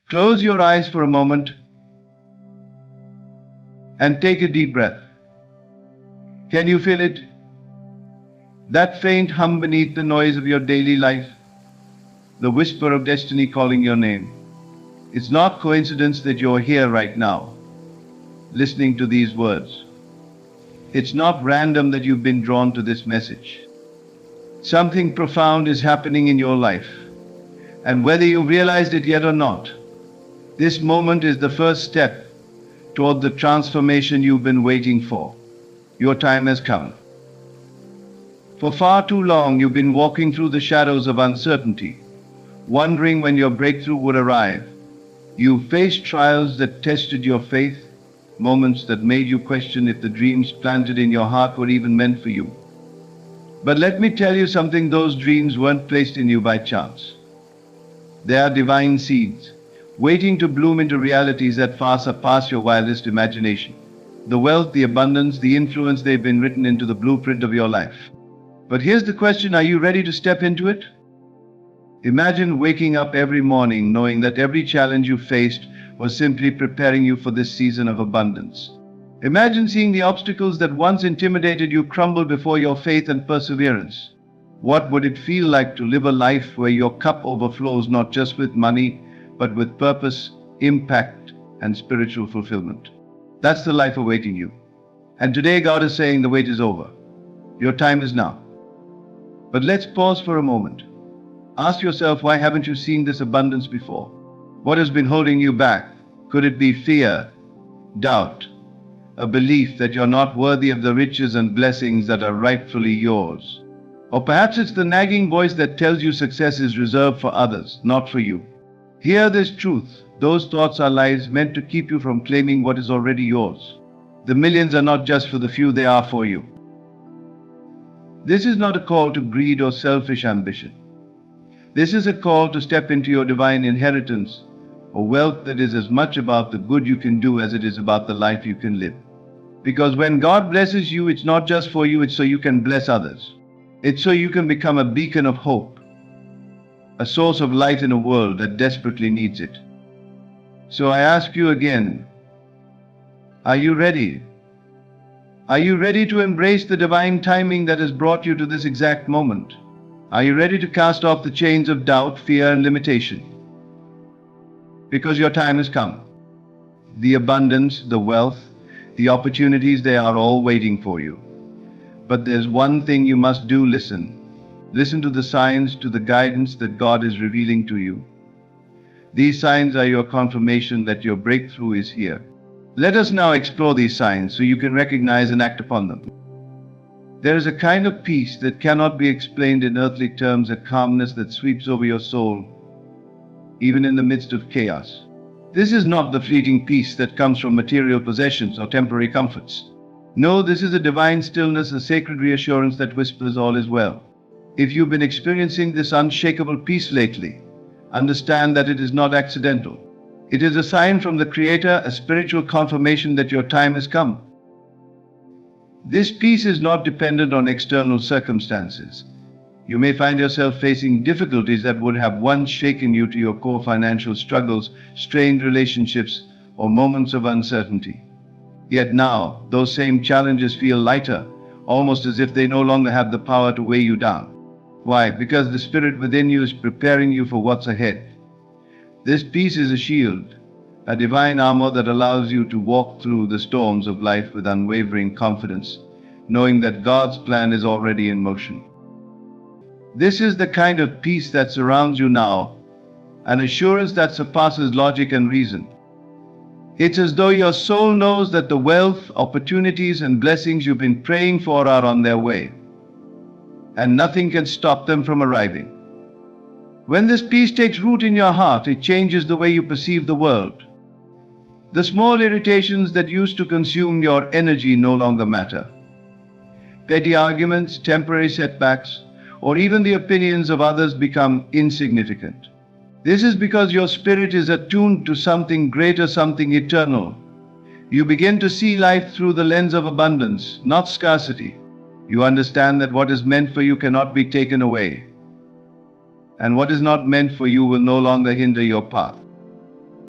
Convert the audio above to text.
Close your eyes for a moment and take a deep breath. Can you feel it? That faint hum beneath the noise of your daily life, the whisper of destiny calling your name. It's not coincidence that you're here right now, listening to these words. It's not random that you've been drawn to this message. Something profound is happening in your life, and whether you realized it yet or not, this moment is the first step toward the transformation you've been waiting for. Your time has come. For far too long, you've been walking through the shadows of uncertainty, wondering when your breakthrough would arrive. You faced trials that tested your faith, moments that made you question if the dreams planted in your heart were even meant for you. But let me tell you something, those dreams weren't placed in you by chance. They are divine seeds, waiting to bloom into realities that far surpass your wildest imagination. The wealth, the abundance, the influence, they've been written into the blueprint of your life. But here's the question, are you ready to step into it? Imagine waking up every morning knowing that every challenge you faced was simply preparing you for this season of abundance. Imagine seeing the obstacles that once intimidated you crumble before your faith and perseverance. What would it feel like to live a life where your cup overflows not just with money, but with purpose, impact, and spiritual fulfillment? That's the life awaiting you. And today God is saying the wait is over. Your time is now. But let's pause for a moment. Ask yourself, why haven't you seen this abundance before? What has been holding you back? Could it be fear, doubt, a belief that you're not worthy of the riches and blessings that are rightfully yours? Or perhaps it's the nagging voice that tells you success is reserved for others, not for you. Hear this truth. Those thoughts are lies meant to keep you from claiming what is already yours. The millions are not just for the few, they are for you. This is not a call to greed or selfish ambition. This is a call to step into your divine inheritance, a wealth that is as much about the good you can do as it is about the life you can live. Because when God blesses you, it's not just for you, it's so you can bless others. It's so you can become a beacon of hope, a source of light in a world that desperately needs it. So I ask you again, are you ready? Are you ready to embrace the divine timing that has brought you to this exact moment? Are you ready to cast off the chains of doubt, fear, and limitation? Because your time has come. The abundance, the wealth, the opportunities, they are all waiting for you. But there's one thing you must do, listen. Listen to the signs, to the guidance that God is revealing to you. These signs are your confirmation that your breakthrough is here. Let us now explore these signs so you can recognize and act upon them. There is a kind of peace that cannot be explained in earthly terms, a calmness that sweeps over your soul, even in the midst of chaos. This is not the fleeting peace that comes from material possessions or temporary comforts. No, this is a divine stillness, a sacred reassurance that whispers all is well. If you've been experiencing this unshakable peace lately, understand that it is not accidental. It is a sign from the Creator, a spiritual confirmation that your time has come. This peace is not dependent on external circumstances. You may find yourself facing difficulties that would have once shaken you to your core, financial struggles, strained relationships, or moments of uncertainty. Yet now, those same challenges feel lighter, almost as if they no longer have the power to weigh you down. Why? Because the Spirit within you is preparing you for what's ahead. This peace is a shield, a divine armor that allows you to walk through the storms of life with unwavering confidence, knowing that God's plan is already in motion. This is the kind of peace that surrounds you now, an assurance that surpasses logic and reason. It's as though your soul knows that the wealth, opportunities, and blessings you've been praying for are on their way, and nothing can stop them from arriving. When this peace takes root in your heart, it changes the way you perceive the world. The small irritations that used to consume your energy no longer matter. Petty arguments, temporary setbacks, or even the opinions of others become insignificant. This is because your spirit is attuned to something greater, something eternal. You begin to see life through the lens of abundance, not scarcity. You understand that what is meant for you cannot be taken away, and what is not meant for you will no longer hinder your path.